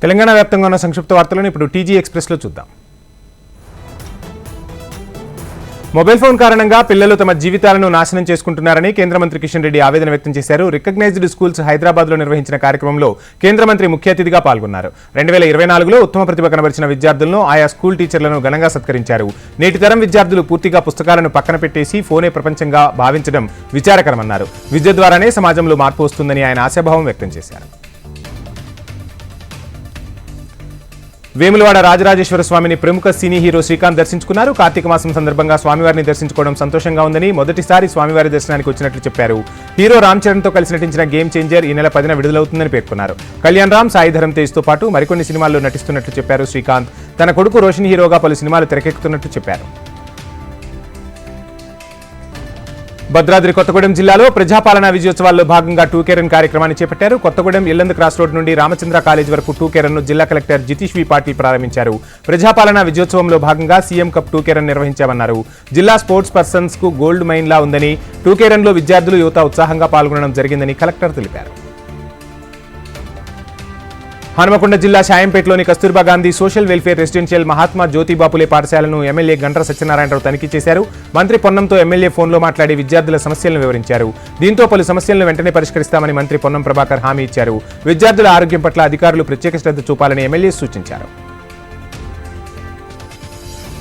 తెలంగాణ వ్యాప్తంగా ఉన్న సంక్షిప్త వార్తలను ఇప్పుడు టీజీ ఎక్స్ప్రెస్లో చూద్దాం. మొబైల్ ఫోన్ కారణంగా పిల్లలు తమ జీవితాలను నాశనం చేసుకుంటున్నారని కేంద్ర మంత్రి కిషన్ రెడ్డి ఆవేదన వ్యక్తం చేశారు. రికగ్నైజ్డ్ స్కూల్స్ హైదరాబాద్లో నిర్వహించిన కార్యక్రమంలో కేంద్ర మంత్రి ముఖ్య అతిథిగా పాల్గొన్నారు. 2024లో ఉత్తమ ప్రతిభ కనబరిచిన విద్యార్థులను ఆయా స్కూల్ టీచర్లను ఘనంగా సత్కరించారు. నేటి తరం విద్యార్థులు పూర్తిగా పుస్తకాలను పక్కన పెట్టేసి ఫోనే ప్రపంచంగా భావించడం విచారకరమన్నారు. విద్య ద్వారానే సమాజంలో మార్పు వస్తుందని ఆయన ఆశాభావం వ్యక్తం చేశారు. వేములవాడ రాజరాజేశ్వర స్వామిని ప్రముఖ సినీ హీరో శ్రీకాంత్ దర్శించుకున్నారు. కార్తీక మాసం సందర్భంగా స్వామివారిని దర్శించుకోవడం సంతోషంగా ఉందని మొదటిసారి స్వామివారి దర్శనానికి వచ్చినట్లు చెప్పారు. హీరో రామ్ చరణ్ తో కలిసి నటించిన గేమ్ చేంజర్ ఈ నెల 10న విడుదలవుతుందని పేర్కొన్నారు. కళ్యాణ్ రామ్, సాయి ధరమ్ తేజ్ తో పాటు మరికొన్ని సినిమాల్లో నటిస్తున్నట్లు చెప్పారు. శ్రీకాంత్ తన కొడుకు రోషన్ హీరోగా పలు సినిమాలు తెరకెక్కుతున్నట్లు చెప్పారు. భద్రాద్రి కొత్తగూడెం జిల్లాలో ప్రజాపాలనా విజయోత్సవాల్లో భాగంగా టూకే రన్ కార్యక్రమాన్ని చేపట్టారు. కొత్తగూడెం ఎల్లందు క్రాస్ రోడ్ నుండి రామచంద్ర కాలేజ్ వరకు టూకే రన్ ను జిల్లా కలెక్టర్ జితీష్ వి పాటిల్ ప్రారంభించారు. ప్రజాపాలనా విజయోత్సవంలో భాగంగా సీఎం కప్ టూకే రన్ నిర్వహించామన్నారు. జిల్లా స్పోర్ట్స్ పర్సన్స్ కు గోల్డ్ మైన్ లా ఉందని, టూకే రన్ లో విద్యార్థులు యువత ఉత్సాహంగా పాల్గొనడం జరిగిందని కలెక్టర్ తెలిపారు. హనుమకొండ జిల్లా షాయంపేటలోని Kasturba Gandhi social welfare residential Mahatma Jyotiba Phule పాఠశాలను ఎమ్మెల్యే గంట్ర సత్యనారాయణరావు తనిఖీ చేశారు. మంత్రి పొన్నంతో ఎమ్మెల్యే ఫోన్లో మాట్లాడి విద్యార్థుల సమస్యలను వివరించారు. దీంతో పలు సమస్యలను వెంటనే పరిష్కరిస్తామని మంత్రి పొన్నం ప్రభాకర్ హామీ ఇచ్చారు. విద్యార్థుల ఆరోగ్యం పట్ల అధికారులు ప్రత్యేక శ్రద్ధ చూపాలని ఎమ్మెల్యే సూచించారు.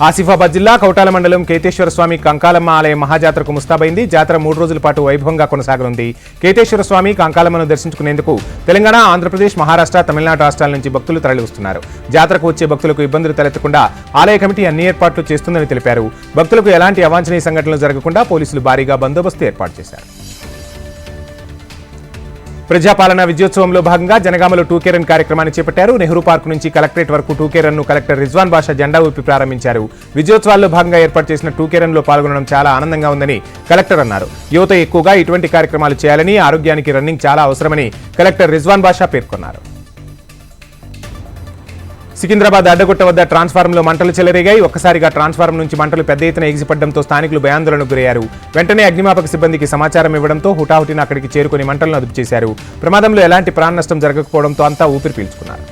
ఆసిఫాబాద్ జిల్లా కౌటాల మండలం కేతేశ్వర స్వామి కంకాలమ్మ ఆలయం మహాజాతరకు ముస్తాబైంది. జాతర 3 రోజుల పాటు వైభవంగా కొనసాగనుంది. కేతేశ్వర స్వామి కంకాలమ్మను దర్శించుకునేందుకు తెలంగాణ, ఆంధ్రప్రదేశ్, మహారాష్ట్ర, తమిళనాడు రాష్ట్రాల నుంచి భక్తులు తరలివస్తున్నారు. జాతరకు వచ్చే భక్తులకు ఇబ్బందులు తలెత్తకుండా ఆలయ కమిటీ అన్ని ఏర్పాట్లు చేస్తుందని తెలిపారు. భక్తులకు ఎలాంటి అవాంఛనీయ సంఘటనలు జరగకుండా పోలీసులు భారీగా బందోబస్తు ఏర్పాటు చేశారు. ప్రజాపాలనా విజయోత్సవంలో భాగంగా జనగామలో టూకే రన్ కార్యక్రమాన్ని చేపట్టారు. నెహ్రూ పార్క్ నుంచి కలెక్టరేట్ వరకు టూకే రన్ ను కలెక్టర్ రిజ్వాన్ బాషా జెండా ఊపి ప్రారంభించారు. విజయోత్సవాల్లో భాగంగా ఏర్పాటు చేసిన టూకే రన్ లో పాల్గొనడం చాలా ఆనందంగా ఉందని కలెక్టర్ అన్నారు. యువత ఎక్కువగా ఇటువంటి కార్యక్రమాలు చేయాలని, ఆరోగ్యానికి రన్నింగ్ చాలా అవసరమని కలెక్టర్ రిజ్వాన్ బాషా పేర్కొన్నారు. సికింద్రాబాద్ అడ్డగుట్ట వద్ద ట్రాన్స్ఫార్మర్లో మంటలు చెలరేగాయి. ఒక్కసారిగా ట్రాన్స్ఫార్మర్ నుంచి మంటలు పెద్ద ఎత్తున ఎగిసిపడడంతో స్థానికులు భయాందోళనకు గురయ్యారు. వెంటనే అగ్నిమాపక సిబ్బందికి సమాచారం ఇవ్వడంతో హుటాహుటిన అక్కడికి చేరుకుని మంటలను అదుపు చేశారు. ప్రమాదంలో ఎలాంటి ప్రాణ నష్టం జరగకపోవడంతో అంతా ఊపిరి పీల్చుకున్నారు.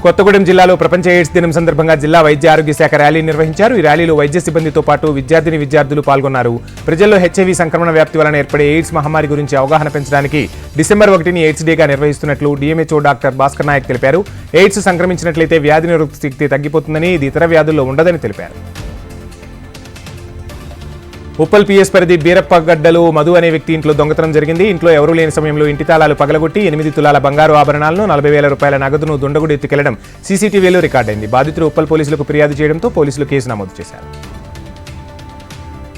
కొత్తగూడెం జిల్లాలో ప్రపంచ ఎయిడ్స్ దినం సందర్భంగా జిల్లా వైద్య ఆరోగ్య శాఖ ర్యాలీ నిర్వహించారు. ఈ ర్యాలీలో వైద్య సిబ్బందితో పాటు విద్యార్థులు పాల్గొన్నారు. ప్రజల్లో హెచ్ఐవి సంక్రమణ వ్యాప్తి వలన ఏర్పడే ఎయిడ్స్ మహమ్మారి గురించి అవగాహన పెంచడానికి డిసెంబర్ 1ని ఎయిడ్స్ డేగా నిర్వహిస్తున్నట్లు డిఎంహెచ్ఓ డాక్టర్ భాస్కర్ నాయక్ తెలిపారు. ఎయిడ్స్ సంక్రమించినట్లయితే వ్యాధి నిరోధక శక్తి తగ్గిపోతుందని, ఇది ఇతర వ్యాధుల్లో ఉండదని తెలిపారు. ఉప్పల్ పిఎస్ పరిధి బీరప్పగడ్డలో మధు అనే వ్యక్తి ఇంట్లో దొంగతనం జరిగింది. ఇంట్లో ఎవరూ లేని సమయంలో ఇంటి తాళాలు పగలగొట్టి 8 తులాల బంగారు ఆభరణాలను, 40,000 రూపాయల నగదును దుండగుడు ఎత్తుకెళ్లడం సీసీటీవీలో రికార్డైంది. బాధితులు ఉప్పల్ పోలీసులకు ఫిర్యాదు చేయడంతో పోలీసులు కేసు నమోదు చేశారు.